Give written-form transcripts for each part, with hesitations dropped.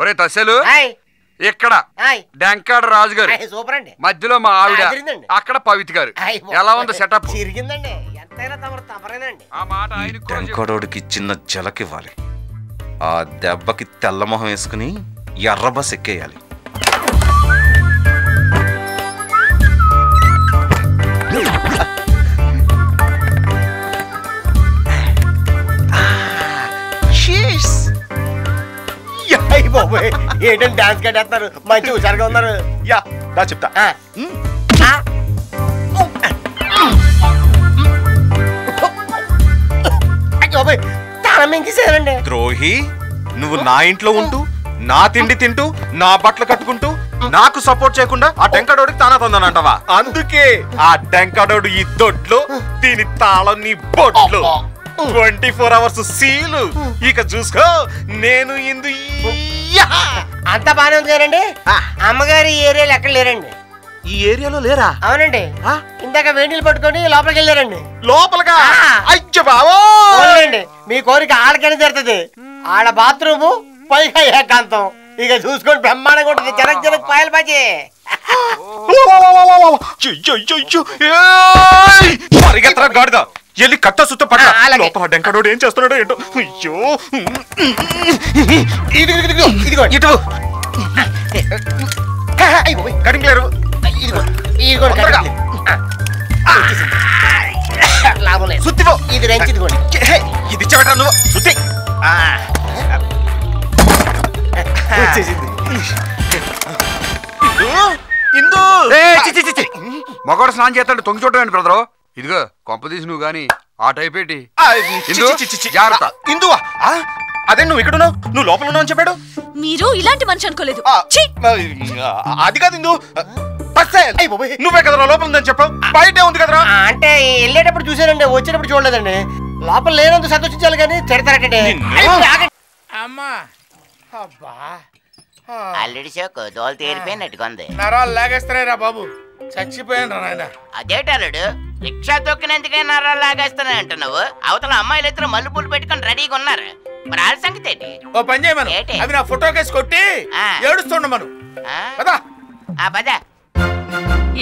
ఒరే తస్సెలు ఇక్కడ డెంకాడ రాజు గారు, మధ్యలో మా ఆవిడ, అక్కడ పవిత్ర గారు. ఎలా ఉంది సెటప్? డెంకాడోడికి చిన్న జలకివ్వాలి, ఆ దెబ్బకి తెల్లమొహం వేసుకుని ఎర్ర బస్ ఎక్కేయాలి. ఏంటంటే డాన్స్ కట్టేస్తారు, మంచి హుషారుగా ఉన్నారు. యా దా చెప్తా. ద్రోహి, నువ్వు నా ఇంట్లో ఉంటూ నా తిండి తింటూ నా బట్టలు కట్టుకుంటూ నాకు సపోర్ట్ చేయకుండా ఆ డెంకాడోడికి తానా తందనంటావా? అందుకే ఆ డెంకాడోడు ఈ దొడ్లో, దీని తాళం నీ బొడ్లో. 24 hours సీలు. ఇక చూసుకో, నేను ఇందు అంతా బానే ఉంది కదండి. అమ్మగారు ఈ ఏరియాలో ఎక్కడ లేరండి. ఈ ఏరియాలో లేరా? అవునండి, ఇందాక వేడిలు పట్టుకొని లోపలికి వెళ్ళారండి. లోపలగా? అయ్యో బావోండి, మీ కోరిక ఆడకనే జరుగుతుంది. ఆడ బాత్రూము, పైగా ఏకాంతం. ఇక చూసుకొని బ్రహ్మాండంగా ఉంటుంది. జనక్ జనక్ పాయలు బాజీ. పరిగెత్తరా గాడిద, ఎల్లి కట్ట సుత్త పట్ట. లోపల డెంకాడోడు ఏం చేస్తున్నాడో ఏంటో. అయ్యో ఇటు కడింగ్లేరు. సుత్తివో ఇది రెంచిదిగోండి. ఇది చెబట నువ్వు సుత్తి. మగవాడు స్నానం చేస్తాడు, తొంగి చూడమేంటి బ్రదరు? ఇదిగో కొంప తీసి నువ్వు గాని ఆ టైప్ ఏంటి? జాగ్రత్త. ఇందువా? అదే నువ్వు ఇక్కడ నువ్వు లోపల ఉన్నావు అని చెప్పాడు. మీరు ఇలాంటి మనిషి అనుకోలేదు. అది కాదు ఇందు, నువ్వే కదరా లోపల ఉందని చెప్పావు, బయటే ఉంది కదరా. అంటే వెళ్ళేటప్పుడు చూసానండి, వచ్చేటప్పుడు చూడలేదండి. లోపల లేనందుకు సంతోషించాలి కానీ తిడతారంటే. అమ్మా అబ్బా, ఆల్రెడీ షోకు దోలు తీరిపోయినట్టుకుంది. నరాలు లాగేస్తున్నాయిరా బాబు, చచ్చిపోయాను రా నాయన. అదేటాలుడు, రిక్షా తొక్కినందుకే నరాలు లాగేస్తున్నాయి అంటున్నావు. అవతల అమ్మాయిలు ఇద్దరు మల్లెపూలు పెట్టుకుని రెడీగా ఉన్నారు. మరి వాళ్ళ సంగతి ఏంటి? ఓ పని చేయమను, అవి నా ఫోటో కేసు కొట్టి ఏడుస్తుండమను. పదా.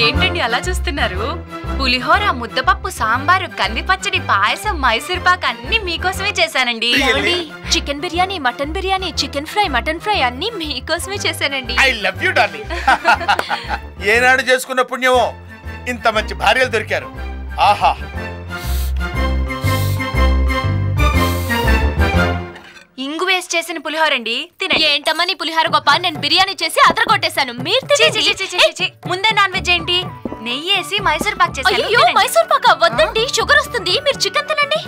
ఏంటండి అలా చూస్తున్నారు? పులిహోర, ముద్దపప్పు, సాంబారు, కంది పచ్చడి, పాయసం, మైసూర్ పాక్ అన్ని మీకోసమే చేశానండి. Chicken biryani, mutton biryani, chicken fry, mutton fry అన్ని మీకోసమే చేశానండి. I love you darling. ఏనాడు చేసుకున్న పుణ్యమో ఇంత మంచి భార్యలు దొరికారు. ఆహా, ఇంగు వేసి చేసిన పులిహోర అండి. తినండి. ఏంటమ్మా నీ పులిహోర గొప్ప, నేను బిర్యానీ చేసి అదర కొట్టేశాను. మీరు ముందే నాన్ వెజ్ ఏంటి? నెయ్యి వేసి మైసూర్ పాక్ చేశాను. అయ్యో మైసూర్ పాక్ వద్దండి, షుగర్ వస్తుంది. మీరు చికెన్ తినండి.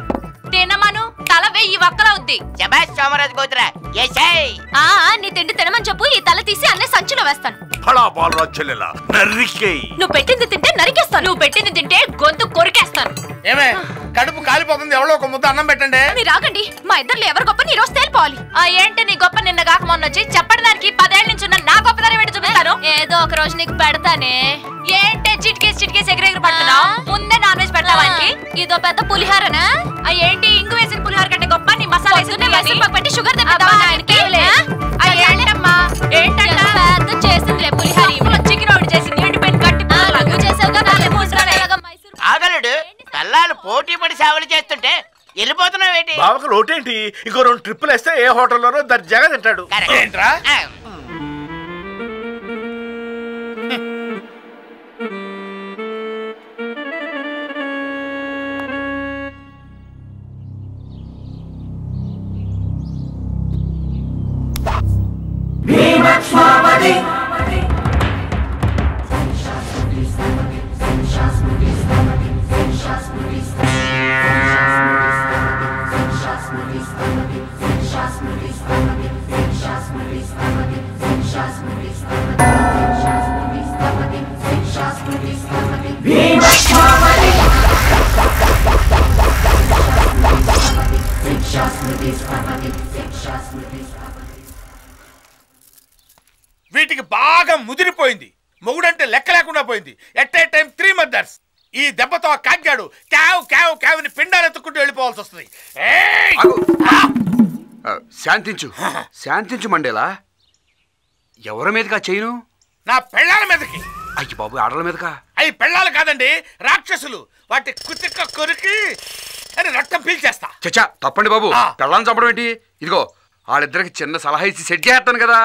తినమాను, తల వెయ్యి వక్కలవుద్ది. నీ తిండి తినమని చెప్పు, ఈ తల తీసి అన్నీ సంచిలో వేస్తాను. నువ్వు పెట్టింది తింటే నరికేస్తాను, నువ్వు పెట్టింది తింటే గొంతు కొరికేస్తాను. ఏమే కడుపు కాలిపోతుంది, ఎవరో ఒక ముద్ద అన్నం పెట్టండి. మీరు ఆగండి, మా ఇద్దరు ఎవరు గొప్ప నీ రోజు తేలిపోవాలి. ఏంటి నీ గొప్ప? నిన్న కాక మొన్న వచ్చి చెప్పడానికి 10 ఏళ్ళ నుంచి ఉన్న నా గొప్పదాన్ని పెట్టి చూపిస్తాను. ఏదో ఒక రోజు నీకు పెడతానే. ఏంటి చిటికేసి ఎగిరెగిరి పడుతున్నావు? ముందే నాన్ వెజ్ పెడతావానికి ఇదో పెద్ద పులిహారనా? ఏంటి ఇంగు వేసిన పులిహార కంటే గొప్ప నీ మసాలా పెట్టి షుగర్ తెప్పిద్దామా? ఏంటంటే పెద్ద చేసింది రే పులిహారి, చికెన్ ఒకటి చేసింది, ఎండిపోయిన గట్టి ఆగలుడు. కల్లాలు పోటీ పడి సేవలు చేస్తుంటే వెళ్ళిపోతున్నావేంటి? బావకు లోటేంటి? ఇంకో 2 ట్రిప్పులు వేస్తే ఏ హోటల్లోనో దర్జాగా తింటాడు. ఏంట్రా? వీటికి బాగా ముదిరిపోయింది. మొగుడంటే లెక్క లేకుండా పోయింది. At a time 3 mothers. ఈ దెబ్బతో ఆ కాగ్గాడు క్యావ్ క్యావ్ క్యావ్ ని పిండాలు ఎత్తుకుంటూ వెళ్ళిపోవాల్సి వస్తుంది. శాంతించు శాంతించు మండేలా. ఎవరి మీదకా చేయను? నా పెళ్ళాల మీదకి. అయ్యి బాబు, ఆడల మీదకా? అవి పెళ్ళాలు కాదండి, రాక్షసులు. వాటి కుతిక్క కొరికి అని రక్తం పీల్చేస్తా. చచ్చా, తప్పండి బాబు. పెళ్ళాన్ని చంపడం ఏంటి? ఇదిగో వాళ్ళిద్దరికి చిన్న సలహా ఇచ్చి సెట్ చేస్తాను కదా.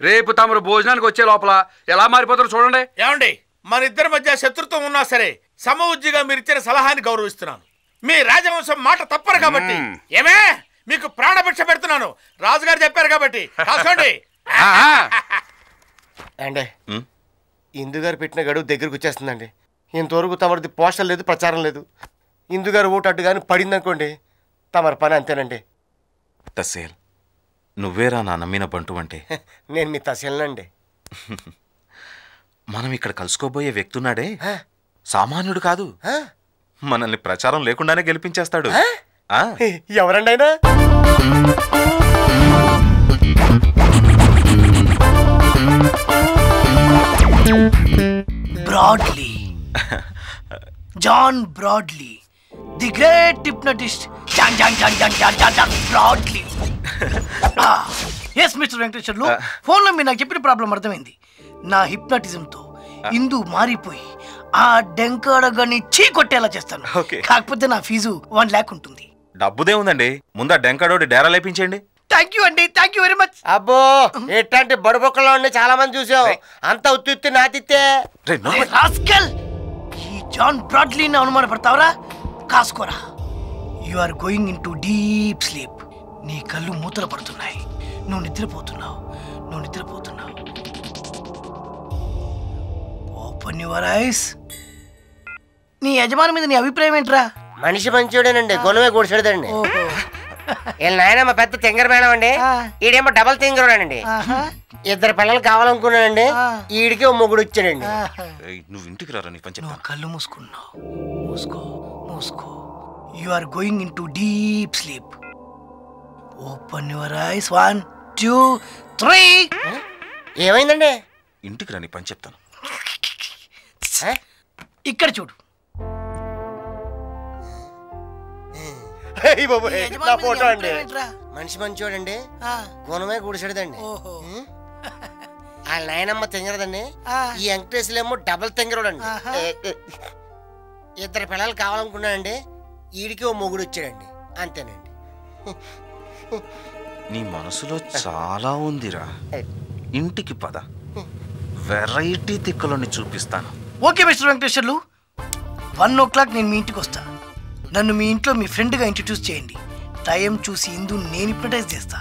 రేపు తమరు భోజనానికి వచ్చే లోపల ఎలా మారిపోతారో చూడండి. ఏమండి, మన ఇద్దరి మధ్య శత్రుత్వం ఉన్నా సరే సమవుజ్జిగా మీరు ఇచ్చిన సలహాని గౌరవిస్తున్నాను. మీ రాజవంశం మాట తప్పరు కాబట్టి. ఏమే, మీకు ప్రాణభిక్ష పెడుతున్నాను. రాజుగారు చెప్పారు కాబట్టి కాసుకోండి. అండి, ఇందుగారు పెట్టిన గడువు దగ్గరకు వచ్చేస్తుందండి. ఇంతవరకు తమరిది పోస్టర్ లేదు, ప్రచారం లేదు. ఇందుగారు ఓటు అడ్డు కానీ పడిందనుకోండి, తమరి పని అంతేనండి. తసేల్, నువ్వేరా నా నమ్మిన బంటు అంటే? నేను మీ తసేల్నండి. మనం ఇక్కడ కలుసుకోబోయే వ్యక్తున్నాడే సామాన్యుడు కాదు. మనల్ని ప్రచారం లేకుండానే గెలిపించేస్తాడు. ఎవరండి ఆయన? Bradley, John Bradley, the great hypnotist Bradley. Yes mister Venkateswarlu, ఫోన్లో మీరు నాకు చెప్పిన ప్రాబ్లం అర్థమైంది. నా హిప్నటిజంతో ఇందు మారిపోయి ఆ డెంకాడగాని చీ కొట్టేలా చేస్తాను. కాకపోతే నా ఫీజు 1 lakh ఉంటుంది. డబ్బుదే ఉందండి, ముందు ఆ డెంకాడోడి డేరా లేపించండి. థ్యాంక్ యూ అండి, థ్యాంక్ యూ వెరీ మచ్. అబ్బో, ఎట్లాంటి బడుబొక్కలో ఉండి చాలా మంది చూసాం. అంత ఉత్తి నాతిత్తే. ఈ జాన్ బ్రాడ్లీని అనుమానపడతావరా? కాసుకోరా. You are going in to deep sleep. నీ కళ్ళు మూతలు పడుతున్నాయి. నువ్వు నిద్రపోతున్నావు. Open your ice. నీ యజమాని మీద నీ అభిప్రాయం ఏంట్రా? మనిషి మంచోడేనండి, గొనమే కూర్చోడదండి. వీళ్ళ నాయనమ్మ పెద్ద తింగర మేడం అండి, ఈడేమో డబల్ తింగరోడండి. 2 పిల్లలు కావాలనుకున్నానండి, ఈడికి 1 మొగుడు వచ్చాడండి. నువ్వు ఇంటికి రారా, నీ పని చెప్తాను. కళ్ళు మూసుకున్నావు. మూసుకో. You are going in to deep sleep. Open your eyes. 1 2 3. ఏమైందండి? ఇంటికి రా, నీ పని చెప్తాను. ఇక్కడ చూడు. ఫోటో అండి. మనిషి మంచోడండి, గుణమే గుడిసెడదండి. వాళ్ళ నాయనమ్మ తింగరదండి, ఈ వెంకటేశ్వరేమో డబల్ తింగరోడండి. 2 పిల్లలు కావాలనుకున్నానండి, ఈడికి 1 మొగుడు వచ్చాడండి. అంతేనండి. నీ మనసులో చాలా ఉందిరా. ఇంటికి పద, వెరైటీ తిక్కలని చూపిస్తాను. ఓకే మిస్టర్ వెంకటేశ్వర్లు, 1 o'clock నేను మీ ఇంటికి వస్తా. నన్ను మీ ఇంట్లో మీ ఫ్రెండ్గా ఇంట్రడ్యూస్ చేయండి. టైం చూసి ఇందు నేను హిప్నటైజ్ చేస్తా.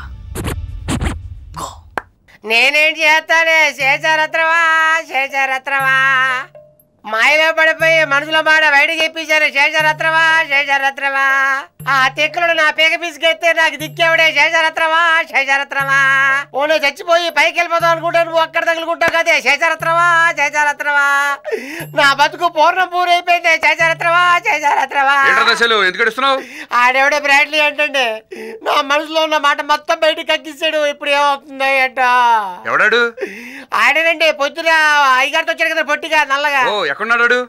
గో. నేనేంటి చేస్తానే? శేషరత్నవా మాయలో పడిపోయి మనసులో మాట బయటకి చెప్పించారు. శేషరత్నవా ఆ తెక్కులు నా పేక పీసుకెత్తే నాకు దిక్కేవడే. శేషరత్నవా ఓ నేను చచ్చిపోయి పైకి వెళ్ళిపోతావు అనుకుంటా, నువ్వు అక్కడ తగులుకుంటావు కదే. శేషరత్నవా నా బతుకు పూర్ణం పూరైపోయింది. శేషరత్నవా ఆడెవడే బ్రాడ్లీ అంటండి, నా మనసులో ఉన్న మాట మొత్తం బయటకి కక్కిస్తాడు. ఇప్పుడు ఏమవుతుందో ఏంటో. ఎవడాడు? ఆడేనండి, పొద్దున అయ్యగారితో వచ్చాడు కదా, పొట్టిగా నల్లగా. ఎక్కడున్నాడు?